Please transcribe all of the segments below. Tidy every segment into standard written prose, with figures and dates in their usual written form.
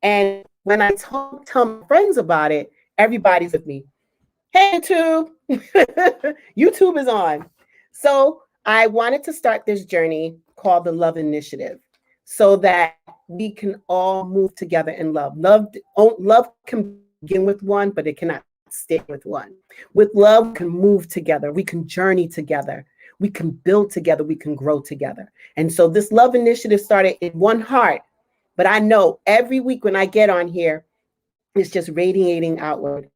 And when I tell my friends about it, everybody's with me. Hey, YouTube. YouTube is on. So I wanted to start this journey called the Love Initiative so that we can all move together in love. Love can begin with one, but it cannot stay with one. With love, we can move together. We can journey together. We can build together. We can grow together. And so this Love Initiative started in one heart. But I know every week when I get on here, it's just radiating outward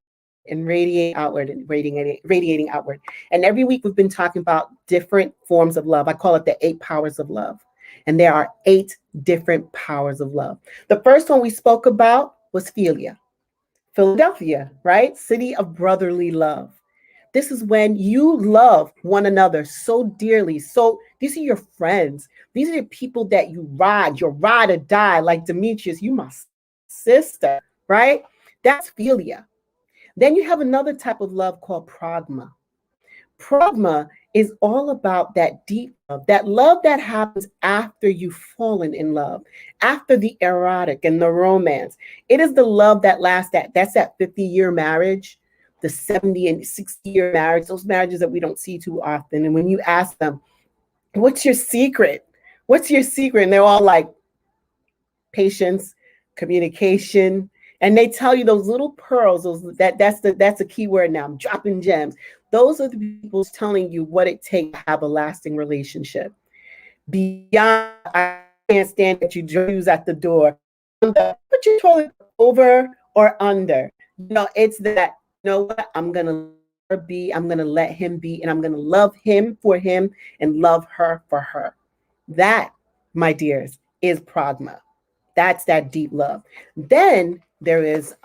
and radiating outward and radiating outward. And every week we've been talking about different forms of love. I call it the 8 powers of love. And there are 8 different powers of love. The first one we spoke about was Philia, Philadelphia, right? City of brotherly love. This is when you love one another so dearly. So these are your friends. These are the people that you ride, your ride or die, like Demetrius, you my sister, right? That's Philia. Then you have another type of love called pragma. Pragma is all about that deep love, that love that happens after you've fallen in love, after the erotic and the romance. It is the love that lasts that's that 50-year marriage, the 70 and 60-year marriage, those marriages that we don't see too often. And when you ask them, what's your secret? What's your secret? And they're all like, patience, communication, and they tell you those little pearls. That's a key word now. I'm dropping gems. Those are the people telling you what it takes to have a lasting relationship. Beyond, I can't stand that you use at the door. Put your toilet over or under. It's that. You know what? I'm gonna let her be. I'm gonna let him be, and I'm gonna love him for him and love her for her. That, my dears, is pragma. That's that deep love. Then there is,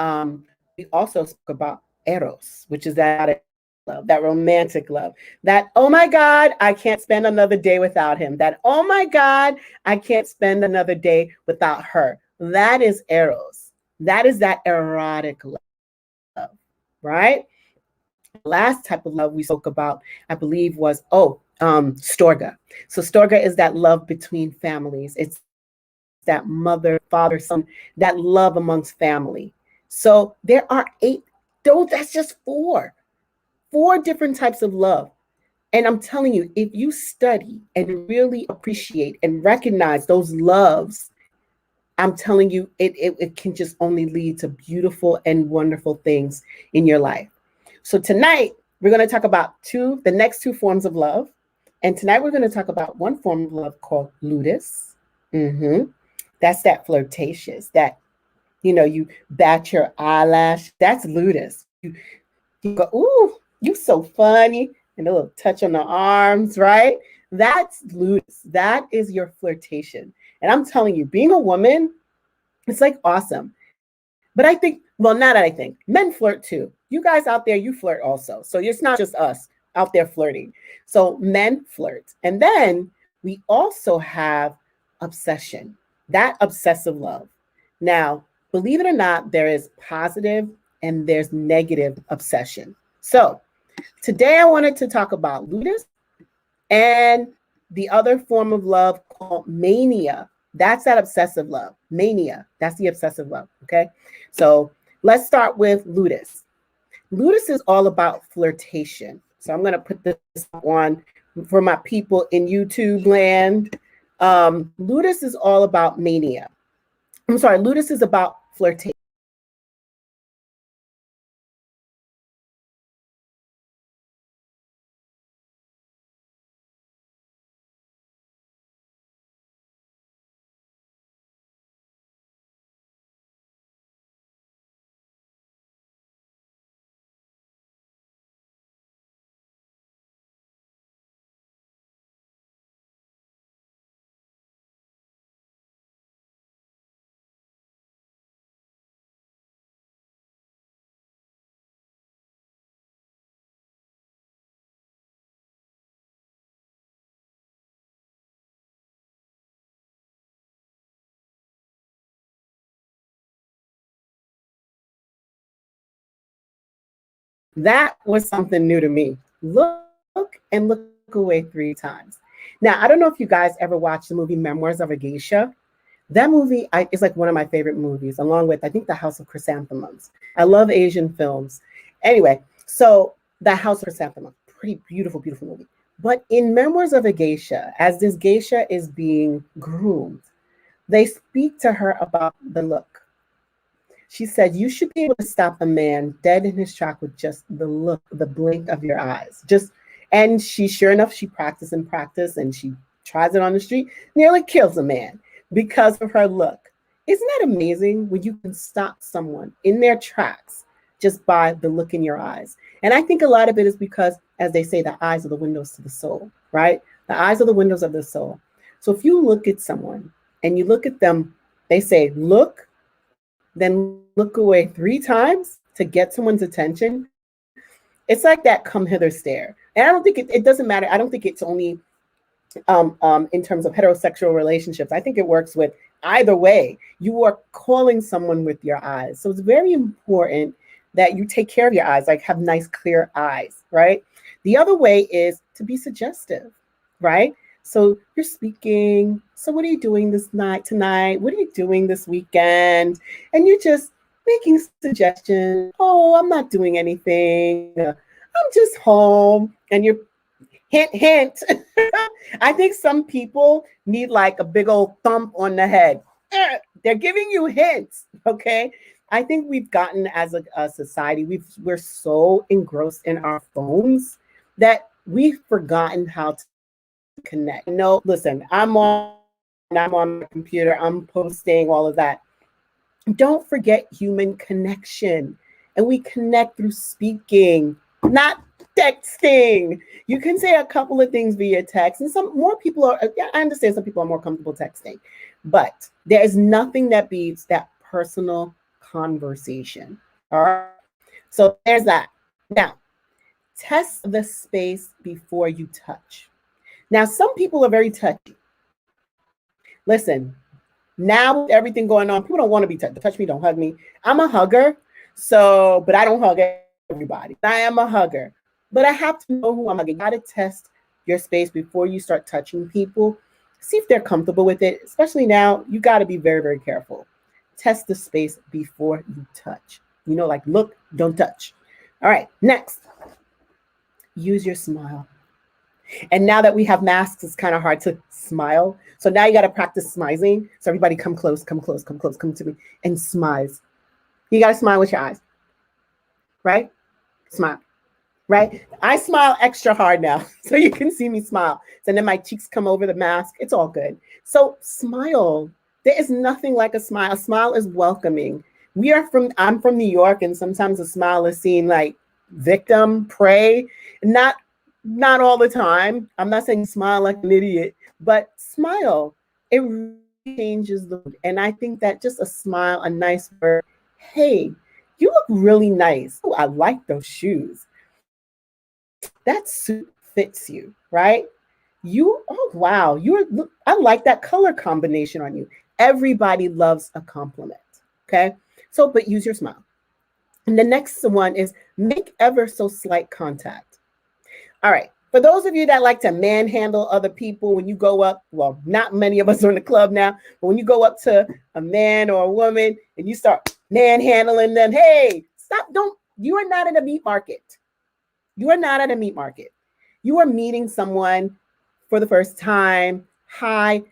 we also spoke about eros, which is that love, that romantic love. That, oh my God, I can't spend another day without him. That, oh my God, I can't spend another day without her. That is eros. That is that erotic love, right? Last type of love we spoke about, I believe, was, storge. So storge is that love between families. It's that mother, father, son, that love amongst family. So there are 8, that's just 4 different types of love. And I'm telling you, if you study and really appreciate and recognize those loves, I'm telling you, it can just only lead to beautiful and wonderful things in your life. So tonight, we're going to talk about the next 2 forms of love. And tonight, we're going to talk about one form of love called Ludus. That's that flirtatious, that, you bat your eyelash. That's Ludus. You go, ooh, you so funny. And a little touch on the arms, right? That's Ludus. That is your flirtation. And I'm telling you, being a woman, it's like awesome. But I think, well, not that I think, men flirt too. You guys out there, you flirt also. So it's not just us out there flirting. So men flirt. And then we also have obsession, that obsessive love. Now, believe it or not, there is positive and there's negative obsession. So today I wanted to talk about Ludus and the other form of love called mania. That's that obsessive love. Mania, that's the obsessive love, okay? So let's start with Ludus. Ludus is all about flirtation. So I'm going to put this on for my people in YouTube land. Ludus is all about mania. I'm sorry, Ludus is about flirtation. That was something new to me. Look and look away 3 times. Now, I don't know if you guys ever watched the movie Memoirs of a Geisha. That movie is like one of my favorite movies, along with, I think, The House of Chrysanthemums. I love Asian films. Anyway, so The House of Chrysanthemums, pretty beautiful, beautiful movie. But in Memoirs of a Geisha, as this geisha is being groomed, they speak to her about the look. She said, you should be able to stop a man dead in his track with just the look, the blink of your eyes. And sure enough, she practiced and practiced, and she tries it on the street, nearly kills a man because of her look. Isn't that amazing when you can stop someone in their tracks just by the look in your eyes? And I think a lot of it is because, as they say, the eyes are the windows to the soul, right? The eyes are the windows of the soul. So if you look at someone and you look at them, they say, look, then look away 3 times to get someone's attention. It's like that come hither stare. And I don't think it doesn't matter. I don't think it's only in terms of heterosexual relationships. I think it works with either way. You are calling someone with your eyes. So it's very important that you take care of your eyes, like have nice, clear eyes, right? The other way is to be suggestive, right? So you're speaking. So what are you doing tonight? What are you doing this weekend? And you're just making suggestions. Oh, I'm not doing anything. I'm just home. And you're hint, hint. I think some people need like a big old thump on the head. They're giving you hints, okay? I think we've gotten, as a society, we're so engrossed in our phones that we've forgotten how to connect. No, listen, I'm on my computer, I'm posting all of that. Don't forget human connection. And we connect through speaking, not texting. You can say a couple of things via text, and some more people are, I understand some people are more comfortable texting, but there is nothing that beats that personal conversation. All right. So there's that. Now, test the space before you touch. Now, some people are very touchy. Listen, now with everything going on, people don't want to be touched. Touch me, don't hug me. I'm a hugger, but I don't hug everybody. I am a hugger, but I have to know who I'm hugging. You got to test your space before you start touching people. See if they're comfortable with it. Especially now, you got to be very, very careful. Test the space before you touch. Like look, don't touch. All right, next, use your smile. And now that we have masks, it's kind of hard to smile. So now you got to practice smiling. So everybody come close, come to me and smiles. You got to smile with your eyes, right? Smile, right? I smile extra hard now so you can see me smile. So then my cheeks come over the mask. It's all good. So smile. There is nothing like a smile. A smile is welcoming. I'm from New York, and sometimes a smile is seen like victim, prey, not all the time. I'm not saying smile like an idiot, but smile. It really changes the mood. And I think that just a smile, a nice word, hey, you look really nice. Oh, I like those shoes. That suit fits you, right? Oh, wow. I like that color combination on you. Everybody loves a compliment, okay? So, but use your smile. And the next one is make ever so slight contact. All right. For those of you that like to manhandle other people, when you go up, well, not many of us are in the club now, but when you go up to a man or a woman and you start manhandling them, hey, stop, you are not in a meat market. You are not at a meat market. You are meeting someone for the first time. Hi,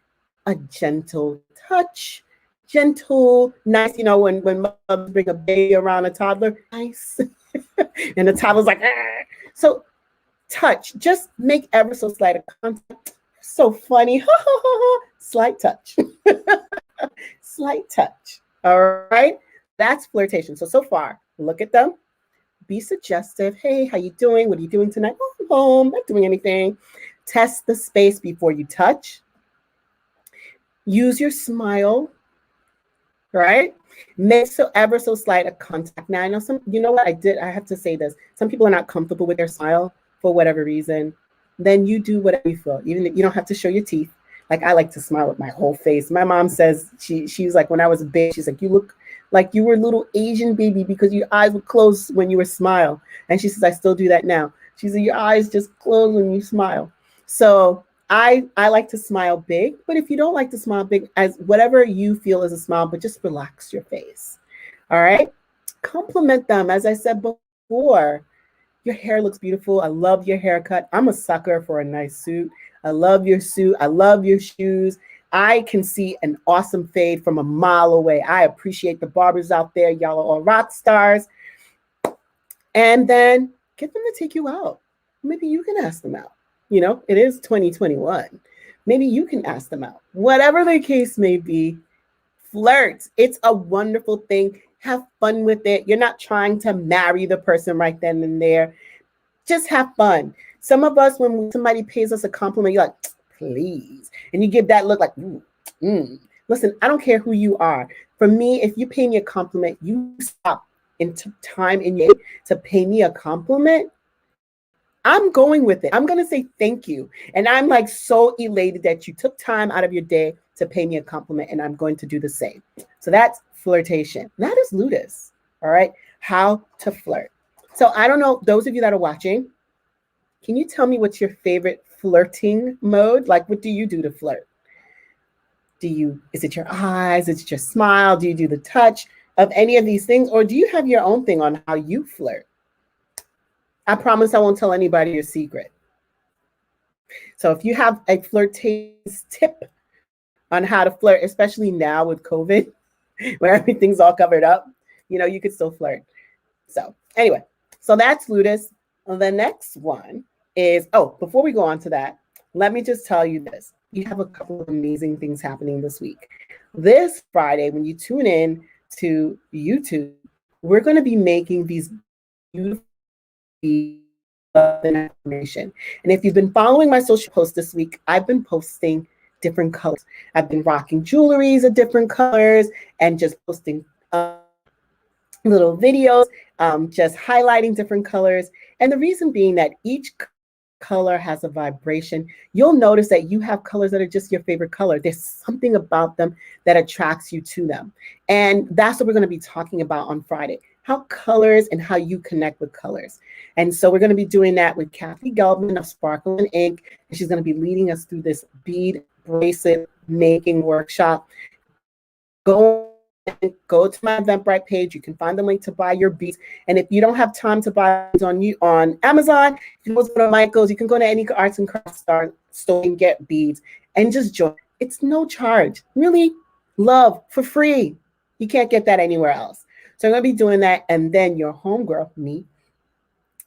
a gentle touch, gentle, nice, when mothers bring a baby around a toddler, nice. And the toddler's like, ah. So touch, just make ever so slight a contact. So funny. Slight touch. Slight touch. All right. That's flirtation. So far, look at them. Be suggestive. Hey, how you doing? What are you doing tonight? Oh, I'm home. Not doing anything. Test the space before you touch. Use your smile. Right? Make ever so slight a contact. Now, I know what I did? I have to say this. Some people are not comfortable with their smile for whatever reason. Then you do whatever you feel. Even if you don't have to show your teeth. Like, I like to smile with my whole face. My mom says, she was like, when I was a baby, she's like, you look like you were a little Asian baby because your eyes were closed when you were smile. And she says, I still do that now. She said, your eyes just close when you smile. So I like to smile big, but if you don't like to smile big, as whatever you feel is a smile, but just relax your face. All right. Compliment them. As I said before, your hair looks beautiful. I love your haircut. I'm a sucker for a nice suit. I love your suit. I love your shoes. I can see an awesome fade from a mile away. I appreciate the barbers out there. Y'all are all rock stars. And then get them to take you out. Maybe you can ask them out. You know, it is 2021. Maybe you can ask them out. Whatever the case may be, flirt. It's a wonderful thing. Have fun with it. You're not trying to marry the person right then and there. Just have fun. Some of us, when somebody pays us a compliment, you're like, please. And you give that look like, Listen, I don't care who you are. For me, if you pay me a compliment, you stop and took time in your to pay me a compliment, I'm going with it. I'm going to say thank you. And I'm like so elated that you took time out of your day to pay me a compliment, and I'm going to do the same. So that's flirtation. That is Ludus. All right. How to flirt. So I don't know, those of you that are watching, can you tell me what's your favorite flirting mode? Like, what do you do to flirt? Is it your eyes? Is it your smile? Do you do the touch of any of these things? Or do you have your own thing on how you flirt? I promise I won't tell anybody your secret. So if you have a flirtation tip on how to flirt, especially now with COVID, where everything's all covered up, you know, you could still flirt. So anyway, so that's Ludus. The next one is, before we go on to that, let me just tell you this. We have a couple of amazing things happening this week. This Friday, when you tune in to YouTube, we're going to be making these beautiful information. And if you've been following my social posts this week, I've been posting different colors. I've been rocking jewelries of different colors and just posting little videos, just highlighting different colors. And the reason being that each color has a vibration. You'll notice that you have colors that are just your favorite color. There's something about them that attracts you to them. And that's what we're going to be talking about on Friday. How colors and how you connect with colors. And so we're going to be doing that with Kathy Gelbman of Sparkle and Ink. And she's going to be leading us through this bead bracelet making workshop. Go to my Eventbrite page. You can find the link to buy your beads. And if you don't have time to buy it on Amazon, you can go to Michael's. You can go to any arts and crafts store and get beads and just join. It's no charge. Really, love for free. You can't get that anywhere else. So I'm going to be doing that. And then your homegirl, me,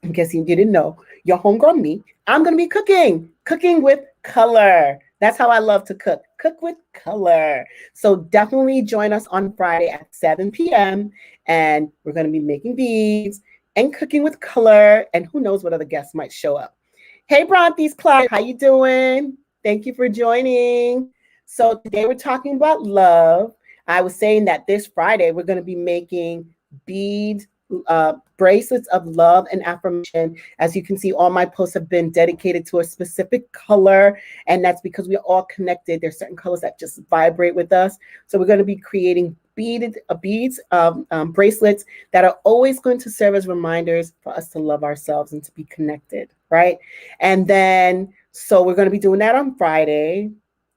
in case you didn't know, your homegirl, me, I'm going to be cooking with color. That's how I love to cook with color. So definitely join us on Friday at 7 p.m. And we're going to be making beads and cooking with color. And who knows what other guests might show up. Hey, Brontes Clark, how you doing? Thank you for joining. So today we're talking about love. I was saying that this Friday we're going to be making beads, bracelets of love and affirmation. As you can see, all my posts have been dedicated to a specific color, and that's because we're all connected. There's certain colors that just vibrate with us. So we're going to be creating beads, bracelets that are always going to serve as reminders for us to love ourselves and to be connected, right? And then, so we're going to be doing that on Friday.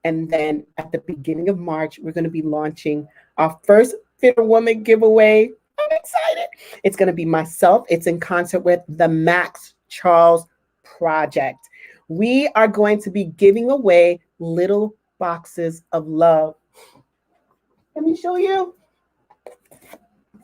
And then at the beginning of March, we're going to be launching our first Fit a Woman giveaway. I'm excited. It's going to be myself. It's in concert with the Max Charles Project. We are going to be giving away little boxes of love. Let me show you.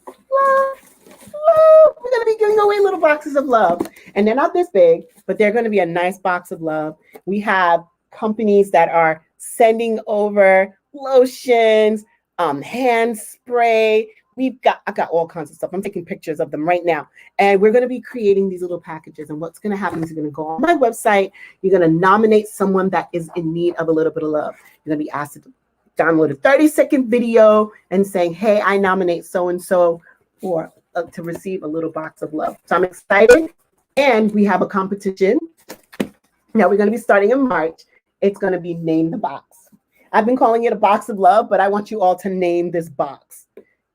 Love. We're going to be giving away little boxes of love. And they're not this big, but they're going to be a nice box of love. We have companies that are sending over lotions, hand spray. I got all kinds of stuff. I'm taking pictures of them right now. And we're going to be creating these little packages. And what's going to happen is you're going to go on my website. You're going to nominate someone that is in need of a little bit of love. You're going to be asked to download a 30-second video and saying, hey, I nominate so-and-so for to receive a little box of love. So I'm excited. And we have a competition. Now we're going to be starting in March. It's going to be Name the Box. I've been calling it a box of love, but I want you all to name this box.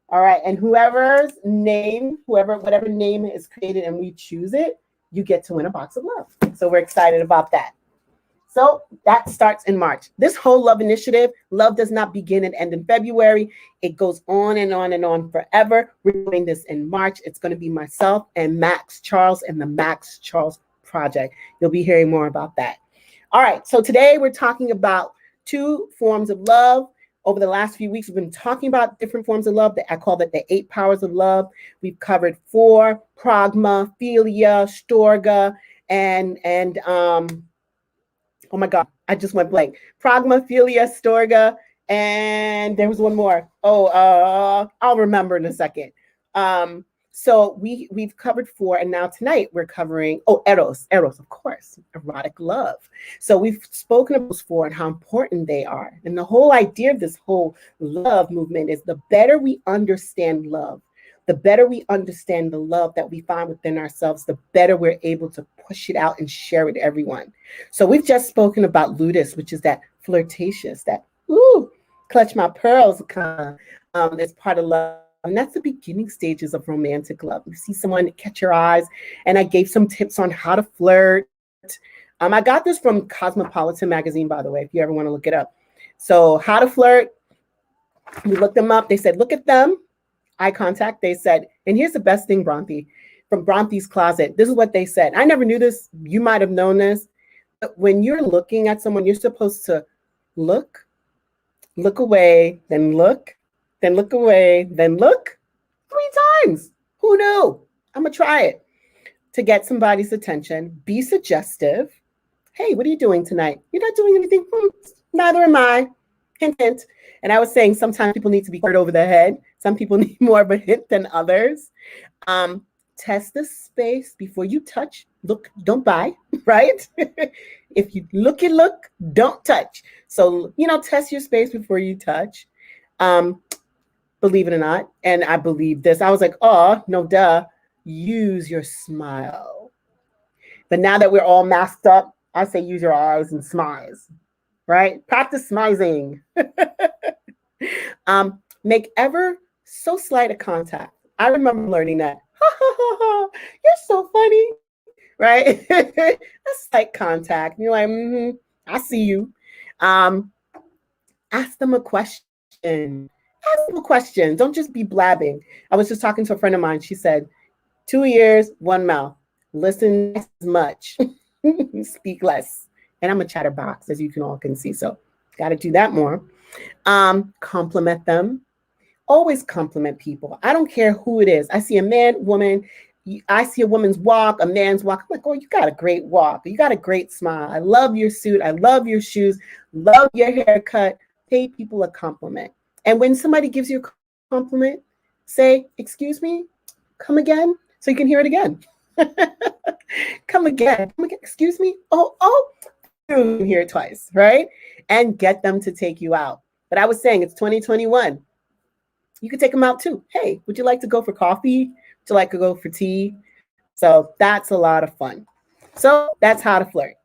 All right. And whatever name is created and we choose it, you get to win a box of love. So we're excited about that. So that starts in March. This whole love initiative, love does not begin and end in February. It goes on and on and on forever. We're doing this in March. It's going to be myself and Max Charles and the Max Charles Project. You'll be hearing more about that. All right. So today we're talking about 2 forms of love. Over the last few weeks, we've been talking about different forms of love. I call it the 8 powers of love. We've covered 4: pragma, philia, storge, and oh my God, I just went blank. Pragma, philia, storge, and there was one more. I'll remember in a second. So we've covered 4, and now tonight we're covering eros, of course, erotic love. So we've spoken of those 4 and how important they are. And the whole idea of this whole love movement is the better we understand love, the better we understand the love that we find within ourselves, the better we're able to push it out and share with everyone. So we've just spoken about Ludus, which is that flirtatious, that clutch my pearls kind of, it's part of love. And that's the beginning stages of romantic love. You see someone catch your eyes, and I gave some tips on how to flirt. I got this from Cosmopolitan magazine, by the way, if you ever want to look it up. So how to flirt, we looked them up. They said, look at them, eye contact. They said, and here's the best thing, Bronte, from Bronte's Closet. This is what they said. I never knew this. You might have known this. But when you're looking at someone, you're supposed to look away, then look away, then look 3 times. Who knew? I'm going to try it. To get somebody's attention, be suggestive. Hey, what are you doing tonight? You're not doing anything. Neither am I. Hint, hint. And I was saying sometimes people need to be heard over the head. Some people need more of a hint than others. Test the space before you touch. Look, don't buy, right? If you look, don't touch. So, test your space before you touch. Believe it or not, and I believe this, I was like, oh, no, duh, use your smile. But now that we're all masked up, I say use your eyes and smiles, right? Practice smizing. Make ever so slight a contact. I remember learning that. You're so funny, right? A slight contact. You're like, I see you. Ask them a question. Ask them a question. Don't just be blabbing. I was just talking to a friend of mine. She said, 2 ears, 1 mouth. Listen as much. Speak less. And I'm a chatterbox, as you can see. So got to do that more. Compliment them. Always compliment people. I don't care who it is. I see a man, woman. I see a woman's walk, a man's walk. I'm like, oh, you got a great walk. You got a great smile. I love your suit. I love your shoes. Love your haircut. Pay people a compliment. And when somebody gives you a compliment, say, excuse me, come again, so you can hear it again. Come again, excuse me. Oh, you can hear it twice, right? And get them to take you out. But I was saying it's 2021. You could take them out too. Hey, would you like to go for coffee? Would you like to go for tea? So that's a lot of fun. So that's how to flirt.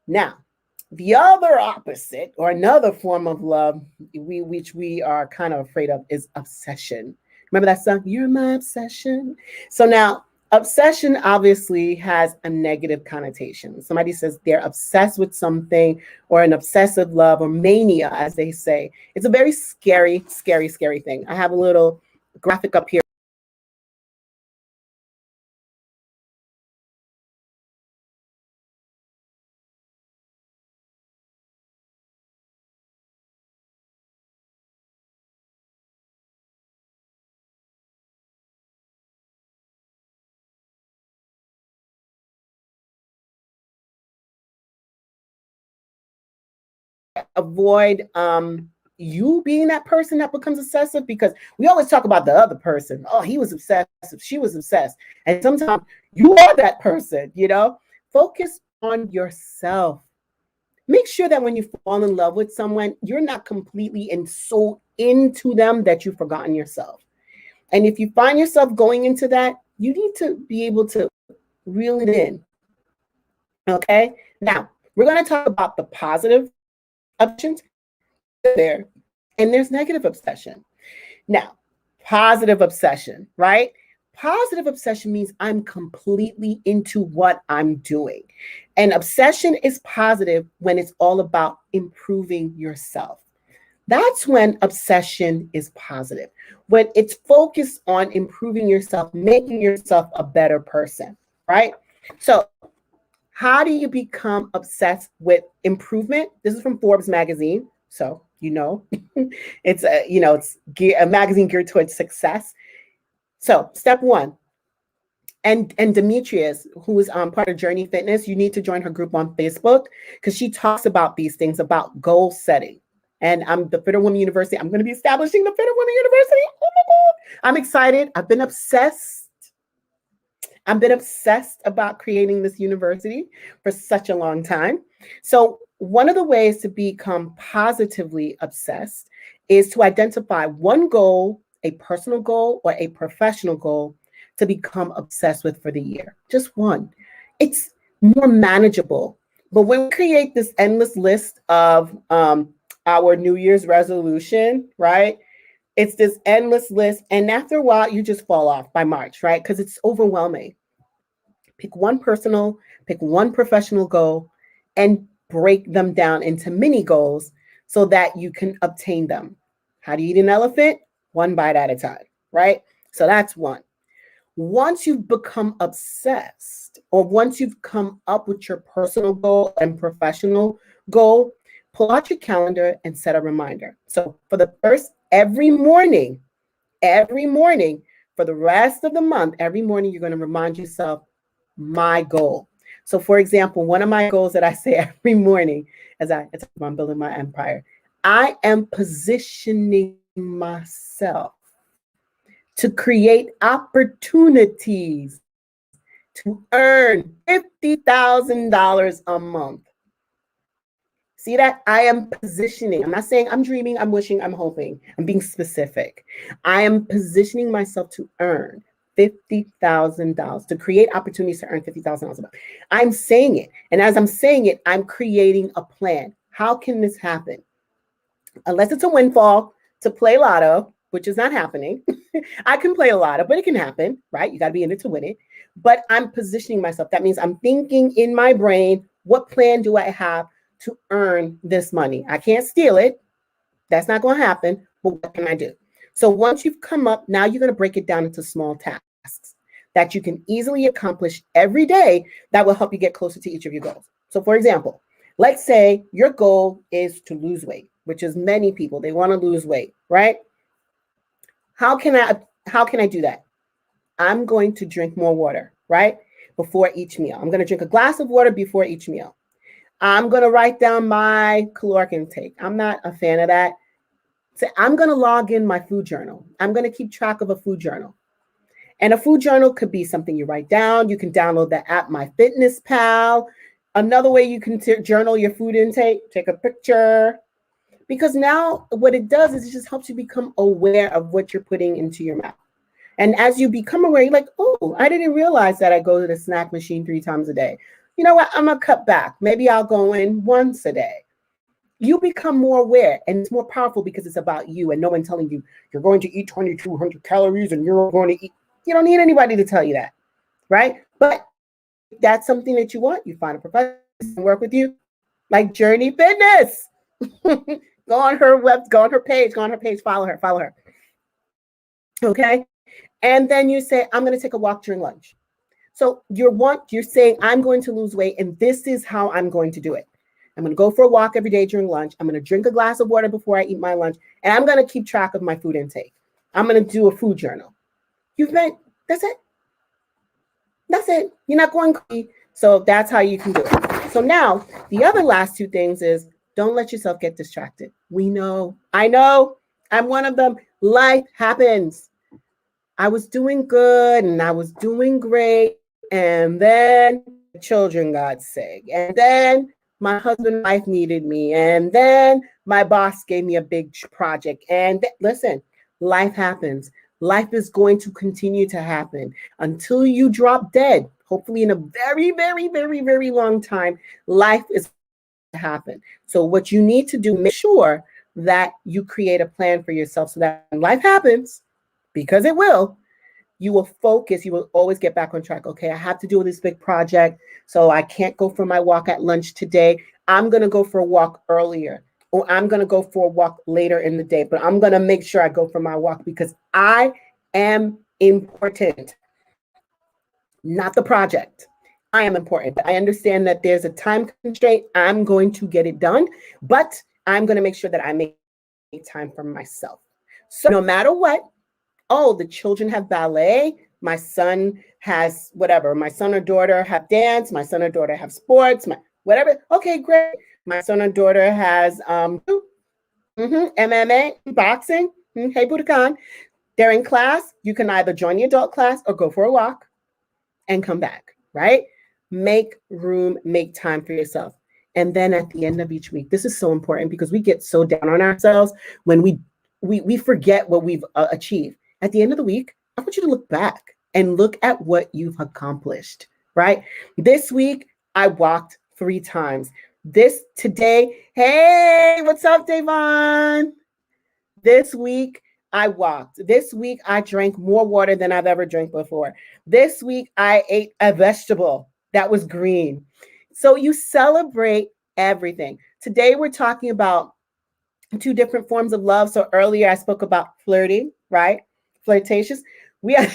Now, the other opposite, or another form of love, which we are kind of afraid of, is obsession. Remember that song? You're my obsession. So now, obsession obviously has a negative connotation. Somebody says they're obsessed with something, or an obsessive love, or mania, as they say. It's a very scary, scary, scary thing. I have a little graphic up here. Avoid you being that person that becomes obsessive, because we always talk about the other person. Oh, he was obsessive, she was obsessed. And sometimes you are that person, Focus on yourself. Make sure that when you fall in love with someone, you're not completely and so into them that you've forgotten yourself. And if you find yourself going into that, you need to be able to reel it in. Okay? Now, we're going to talk about the positive options there, and there's negative obsession. Now, positive obsession, right? Positive obsession means I'm completely into what I'm doing. And obsession is positive when it's all about improving yourself. That's when obsession is positive, when it's focused on improving yourself, making yourself a better person, right? So, how do you become obsessed with improvement? This is from Forbes magazine. So, it's a magazine geared towards success. So, step one, and Demetrius, who is part of Journey Fitness, you need to join her group on Facebook because she talks about these things about goal setting. And I'm the Fitter Woman University. I'm going to be establishing the Fitter Woman University. Oh my God. I'm excited. I've been obsessed. About creating this university for such a long time. So one of the ways to become positively obsessed is to identify one goal, a personal goal or a professional goal, to become obsessed with for the year. Just one. It's more manageable. But when we create this endless list of our New Year's resolution, right? It's this endless list. And after a while, you just fall off by March, right? Because it's overwhelming. Pick one personal, pick one professional goal, and break them down into mini goals so that you can obtain them. How do you eat an elephant? One bite at a time, right? So that's one. Once you've become obsessed, or once you've come up with your personal goal and professional goal, pull out your calendar and set a reminder. So for the first, every morning, for the rest of the month, every morning, you're going to remind yourself, my goal. So for example, one of my goals that I say every morning as I'm building my empire, I am positioning myself to create opportunities to earn $50,000 a month. See that? I am positioning. I'm not saying I'm dreaming, I'm wishing, I'm hoping. I'm being specific. I am positioning myself to earn $50,000, to create opportunities to earn $50,000 a month. I'm saying it. And as I'm saying it, I'm creating a plan. How can this happen? Unless it's a windfall to play lotto, which is not happening. I can play a lotto, but it can happen, right? You got to be in it to win it. But I'm positioning myself. That means I'm thinking in my brain, what plan do I have to earn this money? I can't steal it. That's not going to happen. But what can I do? So once you've come up, now you're going to break it down into small tasks that you can easily accomplish every day that will help you get closer to each of your goals. So for example, let's say your goal is to lose weight, which is many people, they want to lose weight, right? How can I do that? I'm going to drink more water, right? Before each meal. I'm going to drink a glass of water before each meal. I'm going to write down my caloric intake. I'm not a fan of that. So I'm going to log in my food journal. I'm going to keep track of a food journal. And a food journal could be something you write down. You can download the app MyFitnessPal. Another way you can journal your food intake, take a picture. Because now what it does is it just helps you become aware of what you're putting into your mouth. And as you become aware, you're like, oh, I didn't realize that I go to the snack machine 3 times a day. You know what? I'm going to cut back. Maybe I'll go in once a day. You become more aware, and it's more powerful because it's about you and no one telling you you're going to eat 2,200 calories and you're going to eat. You don't need anybody to tell you that, right? But if that's something that you want, you find a professional to work with you, like Journey Fitness. Go on her page, follow her. Okay. And then you say, I'm going to take a walk during lunch. So you're saying, I'm going to lose weight, and this is how I'm going to do it. I'm going to go for a walk every day during lunch. I'm going to drink a glass of water before I eat my lunch, and I'm going to keep track of my food intake. I'm going to do a food journal. That's it. That's it. You're not going crazy. So that's how you can do it. So now the other last 2 things is don't let yourself get distracted. I know, I'm one of them. Life happens. I was doing good and I was doing great. And then the children got sick. And then my husband and wife needed me. And then my boss gave me a big project. And listen, life happens. Life is going to continue to happen until you drop dead. Hopefully in a very, very, very, very long time, life is going to happen. So what you need to do, make sure that you create a plan for yourself so that when life happens, because it will, you will focus, you will always get back on track. Okay, I have to do this big project, so I can't go for my walk at lunch today. I'm going to go for a walk earlier, or I'm going to go for a walk later in the day, but I'm going to make sure I go for my walk because I am important, not the project. I am important. I understand that there's a time constraint. I'm going to get it done, but I'm going to make sure that I make time for myself. So no matter what, oh, the children have ballet. My son has whatever. My son or daughter have dance. My son or daughter have sports. Whatever. Okay, great. My son or daughter has MMA, boxing. Hey, Budokan. They're in class. You can either join the adult class or go for a walk and come back, right? Make room, make time for yourself. And then at the end of each week, this is so important because we get so down on ourselves when we forget what we've achieved. At the end of the week, I want you to look back and look at what you've accomplished, right? This week, I walked 3 times. Today, hey, what's up, Davon? This week, I walked. This week, I drank more water than I've ever drank before. This week, I ate a vegetable that was green. So you celebrate everything. Today, we're talking about 2 different forms of love. So earlier, I spoke about flirting, right? Flirtatious. I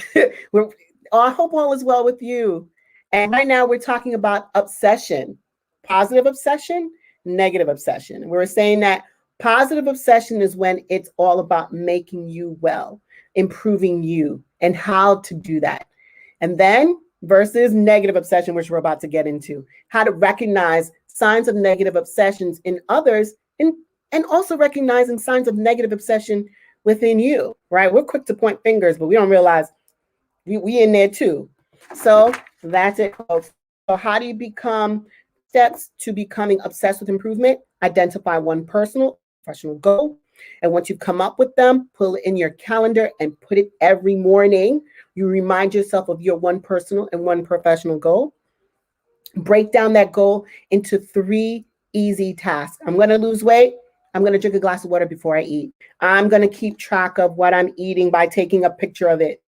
hope all is well with you. And right now, we're talking about obsession, positive obsession, negative obsession. We're saying that positive obsession is when it's all about making you well, improving you, and how to do that. And then versus negative obsession, which we're about to get into, how to recognize signs of negative obsessions in others and also recognizing signs of negative obsession within you, right? We're quick to point fingers, but we don't realize we in there too. So that's it, folks. So how do you become steps to becoming obsessed with improvement? Identify one personal, professional goal. And once you come up with them, pull it in your calendar and put it every morning. You remind yourself of your one personal and one professional goal. Break down that goal into 3 easy tasks. I'm going to lose weight. I'm going to drink a glass of water before I eat. I'm going to keep track of what I'm eating by taking a picture of it.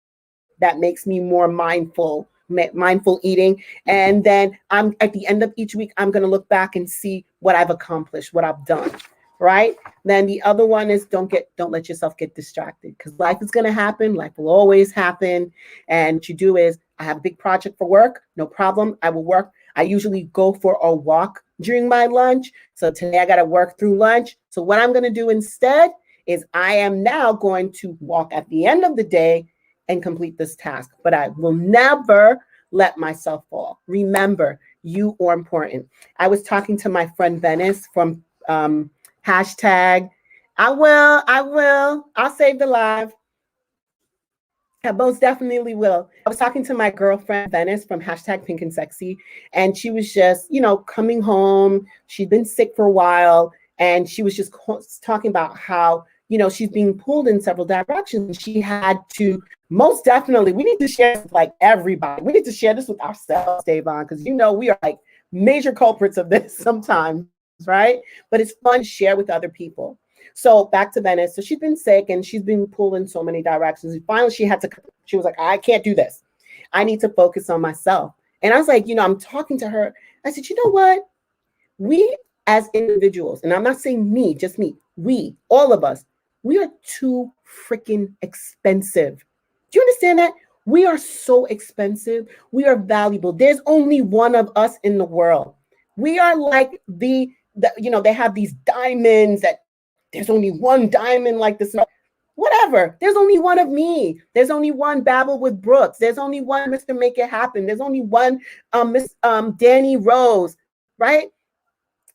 That makes me more mindful eating. And then I'm at the end of each week, I'm going to look back and see what I've accomplished, what I've done, right? Then the other one is don't let yourself get distracted because life is going to happen. Life will always happen. And what you do is I have a big project for work. No problem. I will work. I usually go for a walk during my lunch. So today I got to work through lunch. So what I'm going to do instead is I am now going to walk at the end of the day and complete this task. But I will never let myself fall. Remember, you are important. I was talking to my friend Venice from hashtag, I'll save the live. I most definitely will. I was talking to my girlfriend Venice from hashtag Pink and Sexy, and she was just, coming home. She'd been sick for a while, and she was just talking about how, she's being pulled in several directions. She had to, most definitely, we need to share this with like everybody. We need to share this with ourselves, Davon, because we are like major culprits of this sometimes, right? But it's fun to share with other people. So back to Venice. So she's been sick and she's been pulled in so many directions. And finally, she was like, I can't do this. I need to focus on myself. And I was like, I'm talking to her. I said, you know what? We as individuals, and I'm not saying me, just me, we, all of us, we are too freaking expensive. Do you understand that? We are so expensive. We are valuable. There's only one of us in the world. We are like they have these diamonds that there's only one diamond like this. Whatever. There's only one of me. There's only one Babble with Brooks. There's only one Mr. Make It Happen. There's only one Miss Danny Rose, right?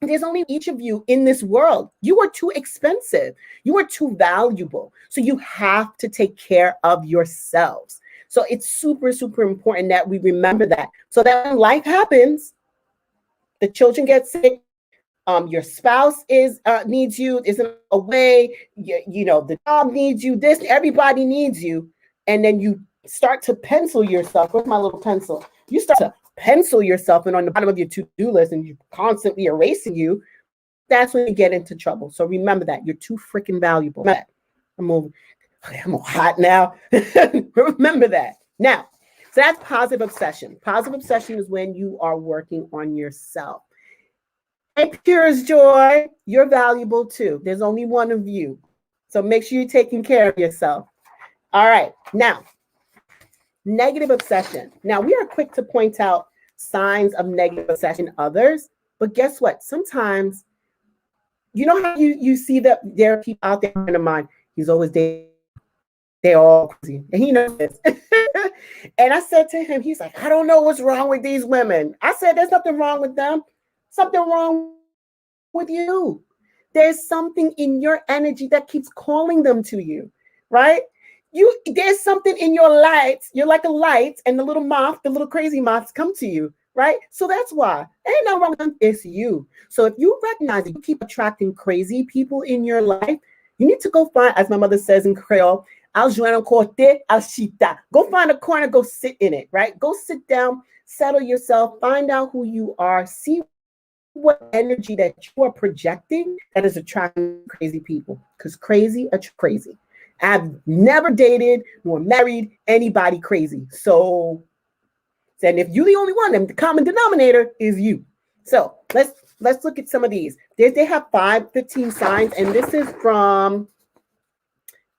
There's only each of you in this world. You are too expensive. You are too valuable. So you have to take care of yourselves. So it's super, super important that we remember that. So that when life happens, the children get sick, your spouse needs you, isn't away, the job needs you, everybody needs you. And then you start to pencil yourself. Where's my little pencil? You start to pencil yourself and on the bottom of your to-do list and you're constantly erasing you. That's when you get into trouble. So remember that. You're too freaking valuable. I'm hot now. Remember that. Now, so that's positive obsession. Positive obsession is when you are working on yourself. Hey, Pure Joy, you're valuable too. There's only one of you. So make sure you're taking care of yourself. All right. Now, negative obsession. Now, we are quick to point out signs of negative obsession in others, but guess what? Sometimes, you know how you see that there are people out there, a friend of mine, he's always dating. They're all crazy. And he knows this. And I said to him, he's like, I don't know what's wrong with these women. I said, there's nothing wrong with them. Something wrong with you. There's something in your energy that keeps calling them to you, right? There's something in your lights. You're like a light, and the little moth, the little crazy moths come to you, right? So that's why. Ain't no wrong with them. It's you. So if you recognize that you keep attracting crazy people in your life, you need to go find, as my mother says in Creole, al joindre côté, al chita. Go find a corner, go sit in it, right? Go sit down, settle yourself, find out who you are, see what energy that you are projecting that is attracting crazy people. Because crazy attract crazy. I've never dated nor married anybody crazy. So, and if you're the only one, then the common denominator is you. So let's look at some of these. They have 15 signs, and this is from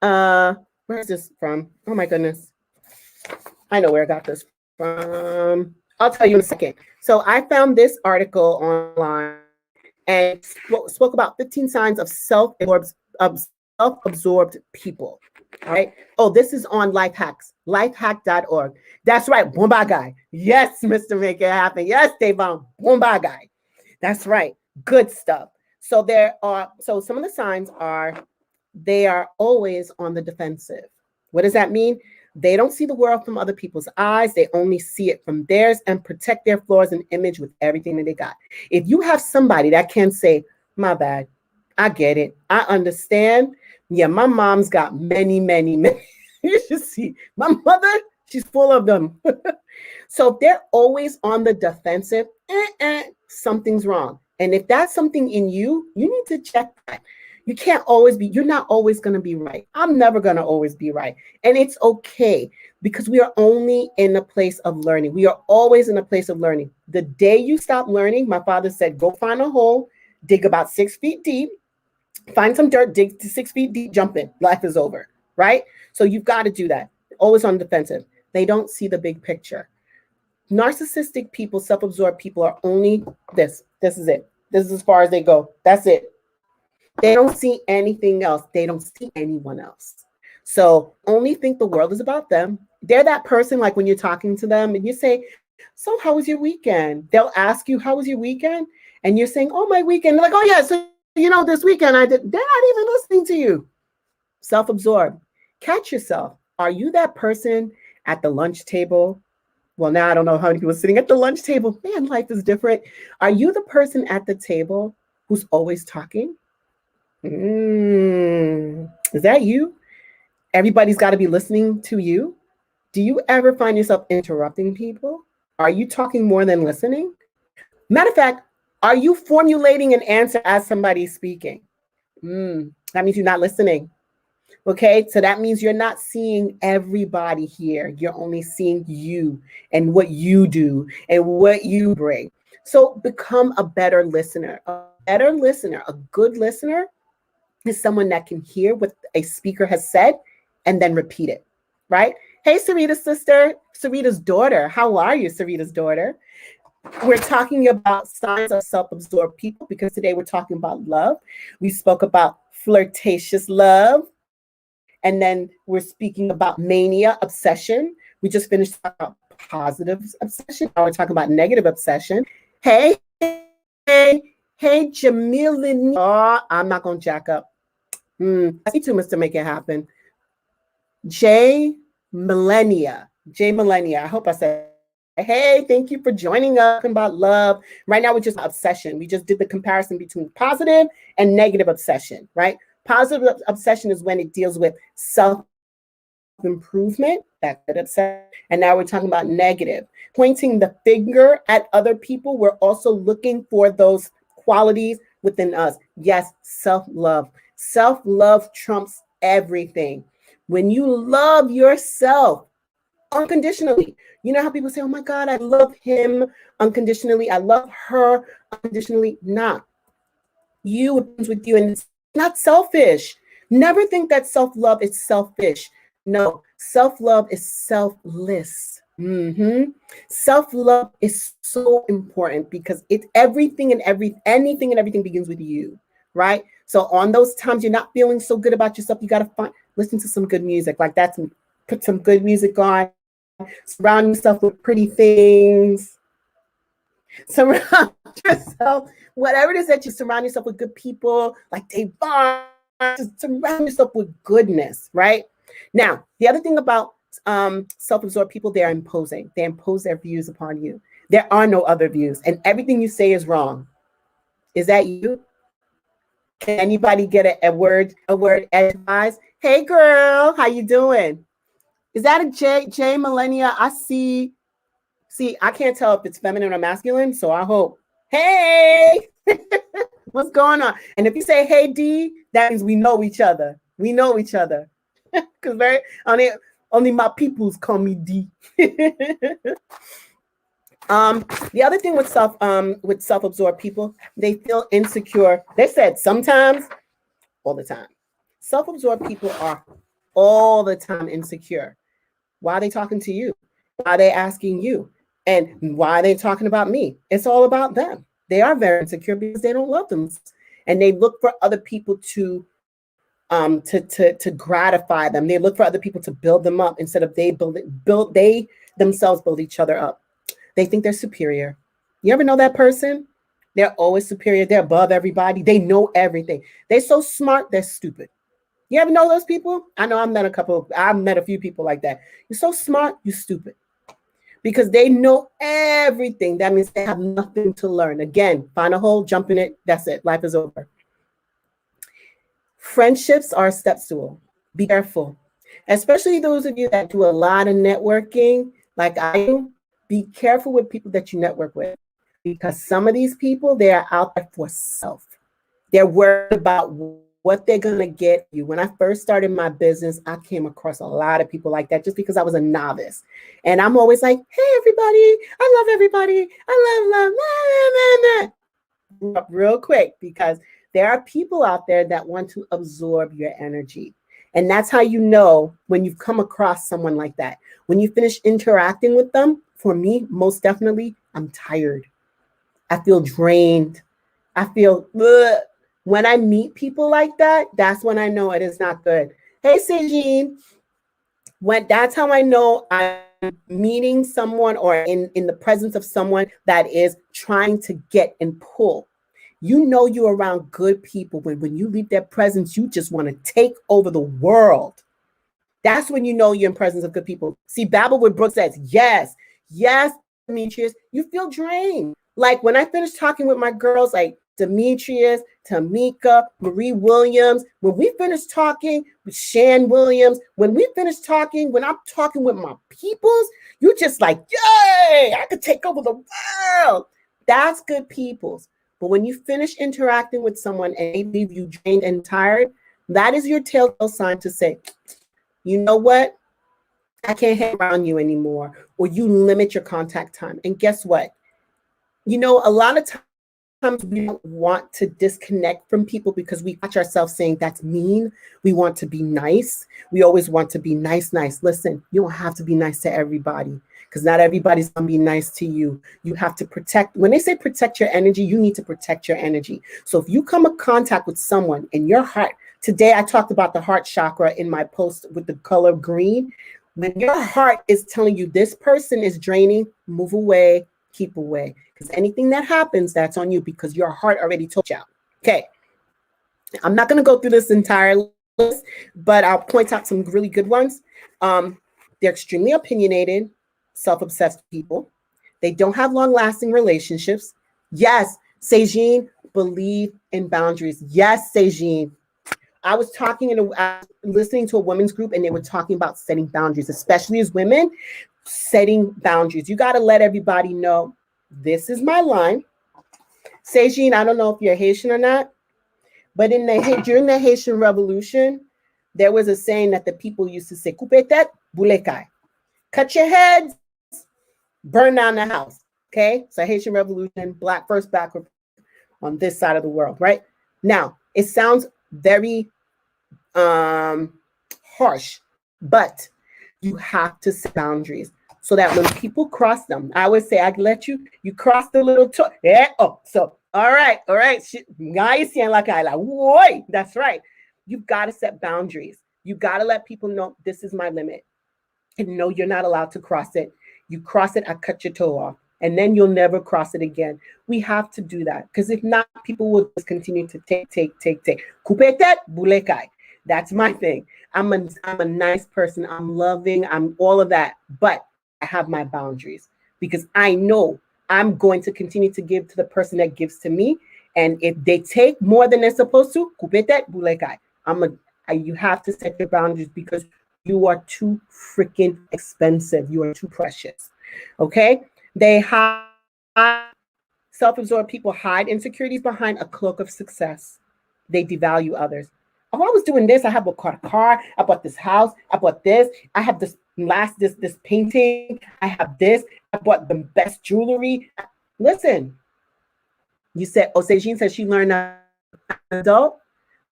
where is this from? Oh my goodness. I know where I got this from. I'll tell you in a second. So I found this article online and spoke about 15 signs of self-absorbed people. All right. Oh, this is on Life Hacks, lifehack.org. That's right. Boomba guy. Yes, Mr. Make It Happen. Yes, Devon. Boomba guy. That's right. Good stuff. So some of the signs are they are always on the defensive. What does that mean? They don't see the world from other people's eyes. They only see it from theirs and protect their flaws and image with everything that they got. If you have somebody that can say, my bad, I get it, I understand. Yeah, my mom's got many. You should see my mother, she's full of them. So if they're always on the defensive, something's wrong. And if that's something in you, you need to check that. You can't always be, you're not always going to be right. I'm never going to always be right. And it's okay because we are only in a place of learning. We are always in a place of learning. The day you stop learning, my father said, go find a hole, dig about 6 feet deep, find some dirt, dig to 6 feet deep, jump in. Life is over, right? So you've got to do that. Always on the defensive. They don't see the big picture. Narcissistic people, self-absorbed people are only this. This is it. This is as far as they go. That's it. They don't see anything else. They don't see anyone else. So only think the world is about them. They're that person, like when you're talking to them and you say, so how was your weekend? They'll ask you, how was your weekend? And you're saying, oh, my weekend. They're like, oh, yeah, so this weekend I did. They're not even listening to you. Self-absorbed. Catch yourself. Are you that person at the lunch table? Well, now I don't know how many people are sitting at the lunch table. Man, life is different. Are you the person at the table who's always talking? Is that you? Everybody's got to be listening to you. Do you ever find yourself interrupting people? Are you talking more than listening? Matter of fact, are you formulating an answer as somebody's speaking? That means you're not listening. Okay, so that means you're not seeing everybody here. You're only seeing you and what you do and what you bring. So become a better listener. A good listener is someone that can hear what a speaker has said and then repeat it, right? Hey, Sarita's sister, Sarita's daughter. How are you, Sarita's daughter? We're talking about signs of self-absorbed people because today we're talking about love. We spoke about flirtatious love. And then we're speaking about mania, obsession. We just finished talking about positive obsession. Now we're talking about negative obsession. Hey, Jamilin. Oh, I'm not going to jack up. I need to, Mr. Make It Happen. J Millennia. I hope I said, hey, thank you for joining us. Talking about love. Right now, we're just obsession. We just did the comparison between positive and negative obsession, right? Positive obsession is when it deals with self-improvement, that's good obsession. And now we're talking about negative. Pointing the finger at other people, we're also looking for those qualities within us. Yes, self-love. Self-love trumps everything. When you love yourself, unconditionally. You know how people say, oh my God, I love him unconditionally. I love her unconditionally. Nah, you with you, and it's not selfish. Never think that self-love is selfish. No, self-love is selfless. Self-love is so important because it's everything and anything and everything begins with you, right? So on those times you're not feeling so good about yourself, you got to listen to some good music. Like that's put some good music on, surround yourself with pretty things, surround yourself, whatever it is that you surround yourself with, good people like Dave Barnes, surround yourself with goodness, right? Now, the other thing about self-absorbed people, they're imposing. They impose their views upon you. There are no other views, and everything you say is wrong. Is that you? Can anybody get a word edgewise? Hey girl, how you doing? Is that a J Millennia? I see, I can't tell if it's feminine or masculine, so I hope. Hey, what's going on? And if you say hey D, that means we know each other. We know each other. Because only my peoples call me D. The other thing with self-absorbed people, they feel insecure. They said sometimes, all the time. Self-absorbed people are all the time insecure. Why are they talking to you? Why are they asking you? And why are they talking about me? It's all about them. They are very insecure because they don't love them, and they look for other people to gratify them. They look for other people to build them up instead of they themselves build each other up. They think they're superior. You ever know that person? They're always superior. They're above everybody. They know everything. They're so smart, they're stupid. You ever know those people? I know I've met a few people like that. You're so smart, you're stupid. Because they know everything. That means they have nothing to learn. Again, find a hole, jump in it. That's it. Life is over. Friendships are a step stool. Be careful. Especially those of you that do a lot of networking, like I do. Be careful with people that you network with. Because some of these people, they are out there for self. They're worried about what they're going to get you. When I first started my business, I came across a lot of people like that just because I was a novice. And I'm always like, hey, everybody, I love everybody. I love. Real quick, because there are people out there that want to absorb your energy. And that's how you know when you've come across someone like that. When you finish interacting with them, for me, most definitely, I'm tired. I feel drained. I feel, ugh. When I meet people like that, that's when I know it is not good. Hey, Sejin. That's how I know I'm meeting someone or in the presence of someone that is trying to get and pull. You know you're around good people when you leave their presence, you just want to take over the world. That's when you know you're in presence of good people. See, Babel with Brooke says, yes, Demetrius, you feel drained. Like when I finished talking with my girls, like Demetrius, Tamika, Marie Williams, when we finished talking with Shan Williams, when I'm talking with my peoples, you just like, yay, I could take over the world. That's good peoples. But when you finish interacting with someone and they leave you drained and tired, that is your telltale sign to say, you know what? I can't hang around you anymore. Or you limit your contact time. And guess what? You know, a lot of times we don't want to disconnect from people because we catch ourselves saying that's mean. We want to be nice. We always want to be nice. Listen, you don't have to be nice to everybody because not everybody's going to be nice to you. You have to protect. When they say protect your energy, you need to protect your energy. So if you come in contact with someone in your heart, today I talked about the heart chakra in my post with the color green. When your heart is telling you this person is draining, move away, keep away. Because anything that happens, that's on you because your heart already told you. Okay. I'm not going to go through this entire list, but I'll point out some really good ones. They're extremely opinionated, self-obsessed people. They don't have long-lasting relationships. Yes, Sejin, believe in boundaries. Yes, Sejin. I was listening to a women's group and they were talking about setting boundaries, especially as women, setting boundaries. You got to let everybody know this is my line. Sejin, I don't know if you're Haitian or not, but during the Haitian Revolution, there was a saying that the people used to say, coupe tête, boule caille. cut your heads, burn down the house. Okay, so Haitian Revolution, Black first Black on this side of the world, right? Now it sounds very harsh, but you have to set boundaries so that when people cross them, I always say, I let you cross the little toe. Yeah. Oh, so all right. That's right. You've got to set boundaries. You got to let people know this is my limit. And no, you're not allowed to cross it. You cross it, I cut your toe off. And then you'll never cross it again. We have to do that. Because if not, people will just continue to take. Coupe tête, boule caille. That's my thing. I'm a nice person. I'm loving. I'm all of that. But I have my boundaries because I know I'm going to continue to give to the person that gives to me. And if they take more than they're supposed to, coupe tête, boule caille. You have to set your boundaries because you are too freaking expensive. You are too precious. Okay? They hide, self-absorbed people hide insecurities behind a cloak of success. They devalue others. Oh, I was doing this. I have a car. I bought this house. I bought this. I have this painting. I have this. I bought the best jewelry. Listen, you said, Sejean said she learned as an adult.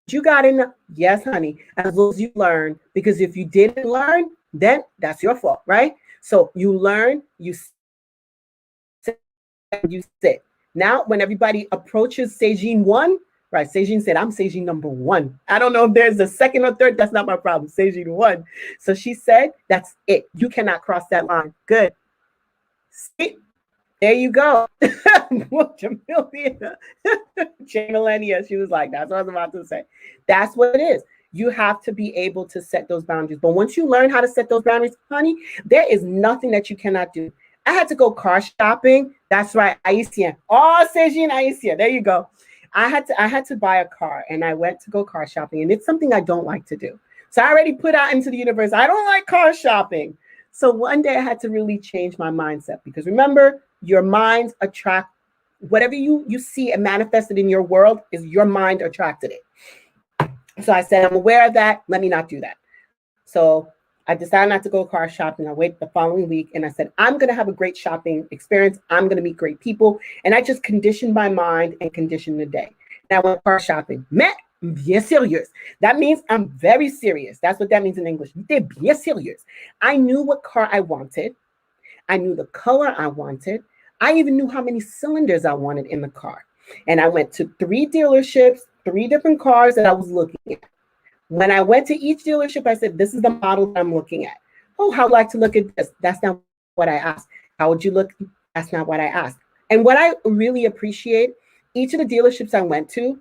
You got in. Yes, honey. As long as you learn, because if you didn't learn, then that's your fault, right? So you learn, you sit. Now, when everybody approaches Sejean 1, right? Sejean said, I'm Sejean number 1. I don't know if there's a second or third. That's not my problem. Sejean 1. So she said, that's it. You cannot cross that line. Good. See? There you go. Jay Millennia, she was like, that's what I was about to say. That's what it is. You have to be able to set those boundaries. But once you learn how to set those boundaries, honey, there is nothing that you cannot do. I had to go car shopping. That's right, Aisha. Oh, Sejean, Aisha. There you go. I had to buy a car, and I went to go car shopping, and it's something I don't like to do. So I already put out into the universe, I don't like car shopping. So one day I had to really change my mindset because remember, your minds attract whatever you see and manifested in your world is your mind attracted it. So I said, I'm aware of that. Let me not do that. So I decided not to go car shopping. I waited the following week and I said, I'm going to have a great shopping experience. I'm going to meet great people. And I just conditioned my mind and conditioned the day. And I went car shopping. Mais bien serious. That means I'm very serious. That's what that means in English. Bien serious. I knew what car I wanted. I knew the color I wanted. I even knew how many cylinders I wanted in the car. And I went to 3 dealerships, 3 different cars that I was looking at. When I went to each dealership, I said, this is the model that I'm looking at. Oh, how would I like to look at this? That's not what I asked. How would you look? That's not what I asked. And what I really appreciate, each of the dealerships I went to,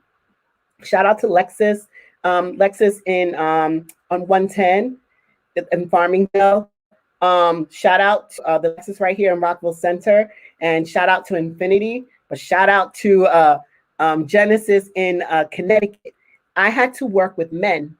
shout out to Lexus, Lexus on 110 in Farmingdale. Shout out to the Lexus right here in Rockville Center, and shout out to Infinity, but shout out to Genesis in Connecticut. I had to work with men,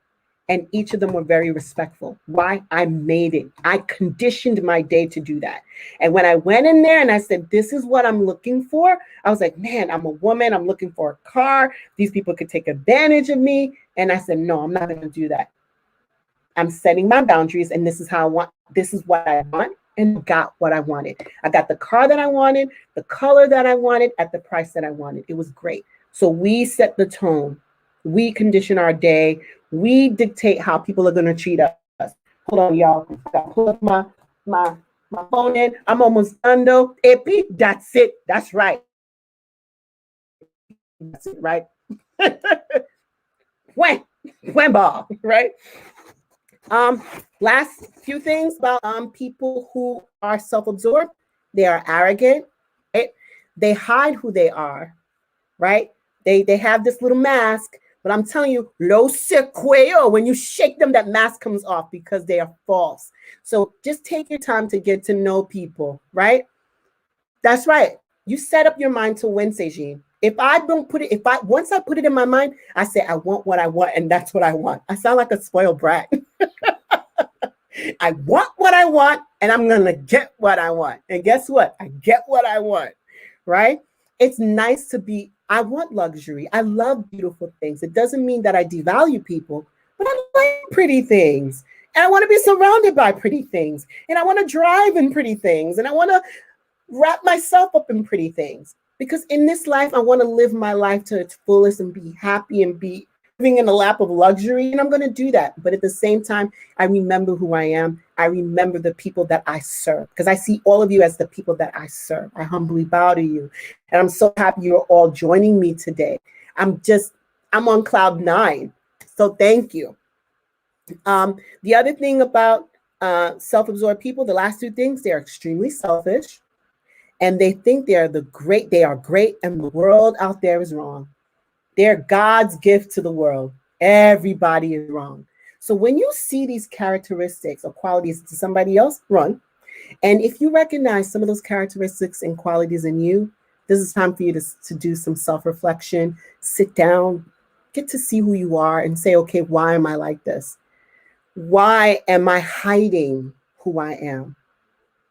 and each of them were very respectful. Why? I made it. I conditioned my day to do that. And when I went in there and I said, this is what I'm looking for, I was like, man, I'm a woman. I'm looking for a car. These people could take advantage of me. And I said, no, I'm not going to do that. I'm setting my boundaries, and this is how I want. This is what I want, and got what I wanted. I got the car that I wanted, the color that I wanted, at the price that I wanted. It was great. So we set the tone. We condition our day. We dictate how people are going to treat us. Hold on, y'all. I got to pull up my phone in. I'm almost done, though. Epi, that's it. That's right. That's it, right? When ball, right? Last few things about people who are self-absorbed. They are arrogant, right? They hide who they are, right? They have this little mask, but I'm telling you, lo se cuello, when you shake them, that mask comes off because they are false. So just take your time to get to know people, right? That's right. You set up your mind to win, Sejean. If I don't put it, once I put it in my mind, I say, I want what I want, and that's what I want. I sound like a spoiled brat. I want what I want, and I'm going to get what I want. And guess what? I get what I want, right? It's nice to be, I want luxury. I love beautiful things. It doesn't mean that I devalue people, but I like pretty things. And I want to be surrounded by pretty things. And I want to drive in pretty things. And I want to wrap myself up in pretty things. Because in this life, I want to live my life to its fullest and be happy and be living in a lap of luxury. And I'm going to do that. But at the same time, I remember who I am. I remember the people that I serve. Because I see all of you as the people that I serve. I humbly bow to you. And I'm so happy you're all joining me today. I'm on cloud 9. So thank you. The other thing about self-absorbed people, the last 2 things, they're extremely selfish. And they think they are great, and the world out there is wrong. They're God's gift to the world. Everybody is wrong. So when you see these characteristics or qualities to somebody else, run. And if you recognize some of those characteristics and qualities in you, this is time for you to do some self-reflection, sit down, get to see who you are and say, okay, why am I like this? Why am I hiding who I am?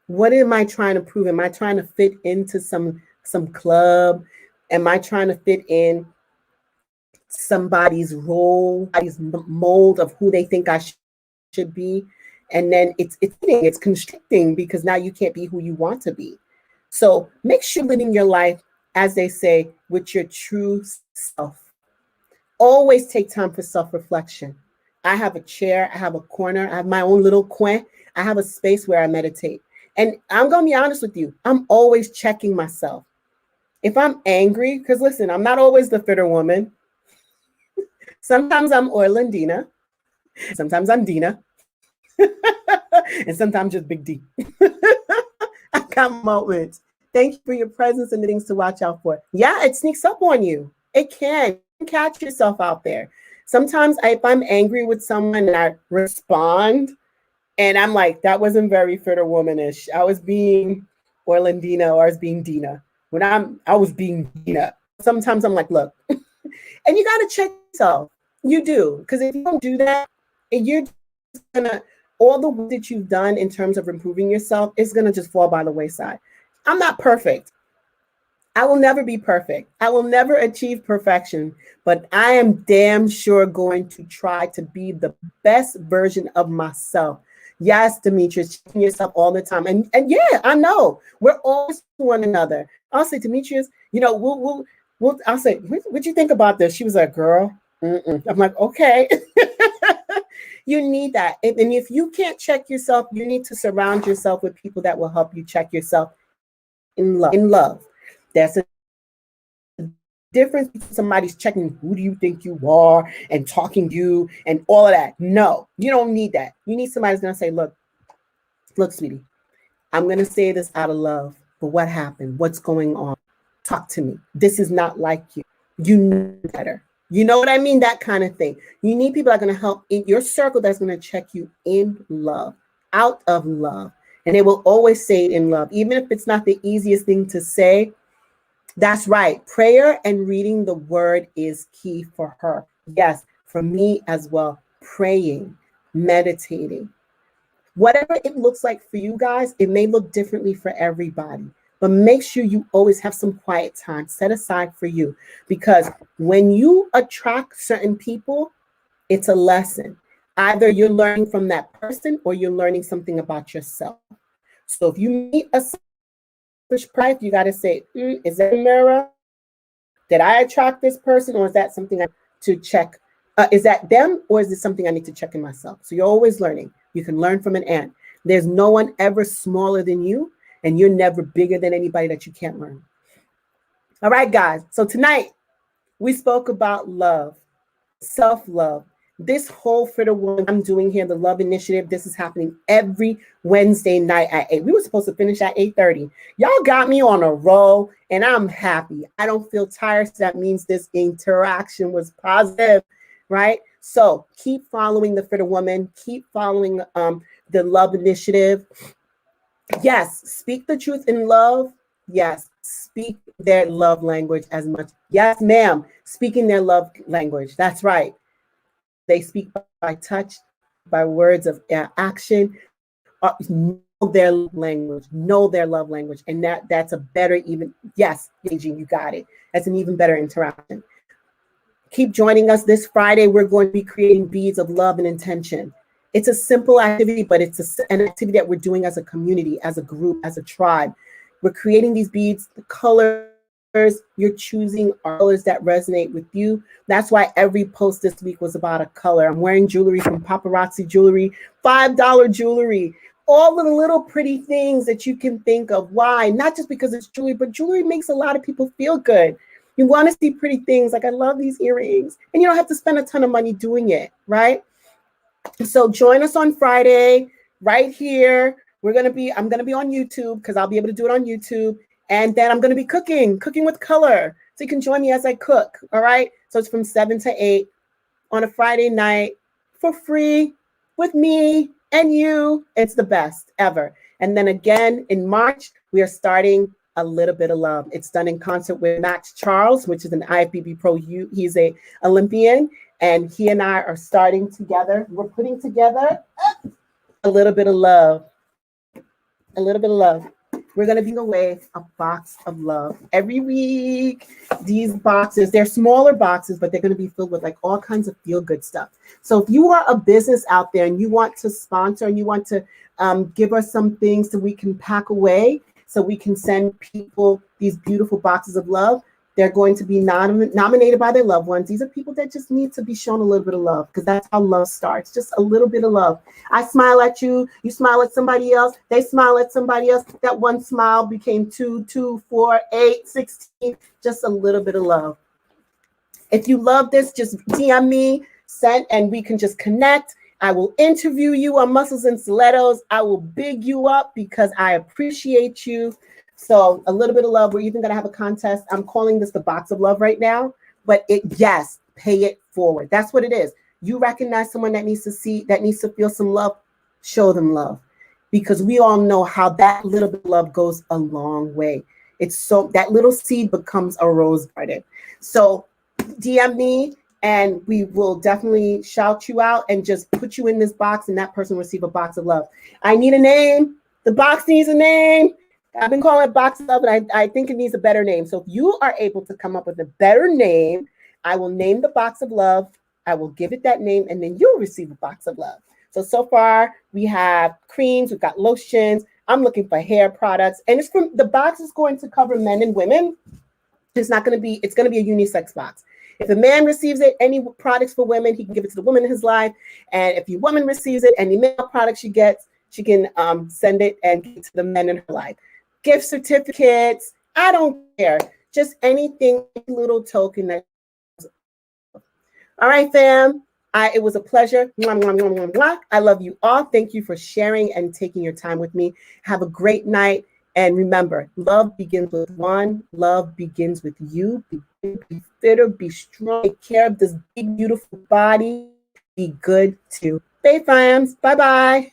What am I trying to prove? Am I trying to fit into some club? Am I trying to fit in somebody's role, somebody's mold of who they think I should be? And then it's constricting because now you can't be who you want to be. So make sure you're living your life, as they say, with your true self. Always take time for self-reflection. I have a chair, I have a corner, I have my own little coin. I have a space where I meditate. And I'm going to be honest with you, I'm always checking myself. If I'm angry, because listen, I'm not always the fitter woman. Sometimes I'm Orlandina. Sometimes I'm Dina. And sometimes just Big D. I got moments. Thank you for your presence and the things to watch out for. Yeah, it sneaks up on you. It can. You can catch yourself out there. Sometimes if I'm angry with someone and I respond, and I'm like, that wasn't very fit or womanish. I was being Orlandina or I was being Dina. When I was being Dina. Sometimes I'm like, look, and you got to check yourself. You do. Because if you don't do that, you're just going to, all the work that you've done in terms of improving yourself is going to just fall by the wayside. I'm not perfect. I will never be perfect. I will never achieve perfection, but I am damn sure going to try to be the best version of myself. Yes, Demetrius, checking yourself all the time. And yeah, I know we're always one another. I'll say, Demetrius, I'll say, what'd you think about this? She was like, girl, I'm like, okay. You need that. And if you can't check yourself, you need to surround yourself with people that will help you check yourself in love. That's a difference between somebody's checking who do you think you are and talking to you and all of that. No, you don't need that. You need somebody who's going to say, look, sweetie, I'm going to say this out of love, but what happened? What's going on? Talk to me. This is not like you. You know better. You know what I mean? That kind of thing. You need people that are going to help in your circle that's going to check you in love, out of love. And they will always say it in love, even if it's not the easiest thing to say. That's right. Prayer and reading the word is key for her. Yes, for me as well. Praying, meditating. Whatever it looks like for you guys, it may look differently for everybody. But make sure you always have some quiet time set aside for you. Because when you attract certain people, it's a lesson. Either you're learning from that person or you're learning something about yourself. So if you meet a price, you got to say, is that a mirror? Did I attract this person, or is that something I to check? Is that them, or is it something I need to check in myself? So you're always learning. You can learn from an ant. There's no one ever smaller than you, and you're never bigger than anybody that you can't learn. All right, guys. So tonight we spoke about love, self-love. This whole For the Woman I'm doing here, the Love Initiative, this is happening every Wednesday night at 8. We were supposed to finish at 8:30. Y'all got me on a roll, and I'm happy. I don't feel tired, so that means this interaction was positive, right? So keep following the For the Woman. Keep following the Love Initiative. Yes, speak the truth in love. Yes, speak their love language as much. Yes, ma'am, speaking their love language. That's right. They speak by touch, by words of action. Know their language, know their love language. And that's a better even, yes, Eugene, you got it. That's an even better interaction. Keep joining us this Friday. We're going to be creating beads of love and intention. It's a simple activity, but it's an activity that we're doing as a community, as a group, as a tribe. We're creating these beads, the colors, you're choosing colors that resonate with you. That's why every post this week was about a color. I'm wearing jewelry from Paparazzi Jewelry, $5 jewelry, all the little pretty things that you can think of. Why? Not just because it's jewelry, but jewelry makes a lot of people feel good. You want to see pretty things. Like, I love these earrings, and you don't have to spend a ton of money doing it, right? So join us on Friday right here. I'm going to be on YouTube because I'll be able to do it on YouTube. And then I'm going to be cooking with color. So you can join me as I cook. All right. So it's from 7 to 8 on a Friday night for free with me and you. It's the best ever. And then again in March, we are starting A Little Bit of Love. It's done in concert with Max Charles, which is an IFBB pro. He's a Olympian, and he and I are starting together. We're putting together A Little Bit of Love. A Little Bit of Love. We're going to be away a box of love every week. These boxes, they're smaller boxes, but they're going to be filled with like all kinds of feel-good stuff. So if you are a business out there and you want to sponsor and you want to give us some things that we can pack away so we can send people these beautiful boxes of love, they're going to be nominated by their loved ones. These are people that just need to be shown a little bit of love, because that's how love starts. Just a little bit of love. I smile at you. You smile at somebody else. They smile at somebody else. That one smile became 2, 4, 8, 16. Just a little bit of love. If you love this, just DM me, and we can just connect. I will interview you on Muscles and Stilettos. I will big you up because I appreciate you. So A Little Bit of Love. We're even going to have a contest. I'm calling this the box of love right now, but yes, pay it forward. That's what it is. You recognize someone that needs to feel some love, show them love, because we all know how that little bit of love goes a long way. It's so that little seed becomes a rose garden. So DM me and we will definitely shout you out and just put you in this box, and that person will receive a box of love. I need a name. The box needs a name. I've been calling it box of love, but I think it needs a better name. So if you are able to come up with a better name, I will name the box of love. I will give it that name, and then you'll receive a box of love. So far we have creams, we've got lotions. I'm looking for hair products, and the box is going to cover men and women. It's going to be a unisex box. If a man receives it, any products for women, he can give it to the woman in his life. And if a woman receives it, any male products she gets, she can send it and give it to the men in her life. Gift certificates, I don't care. Just anything, little token that. All right, fam. It was a pleasure. Mwah, mwah, mwah, mwah, mwah. I love you all. Thank you for sharing and taking your time with me. Have a great night. And remember, love begins with one. Love begins with you. Be fitter, be strong. Take care of this big, beautiful body. Be good too. Bye, fams. Bye-bye.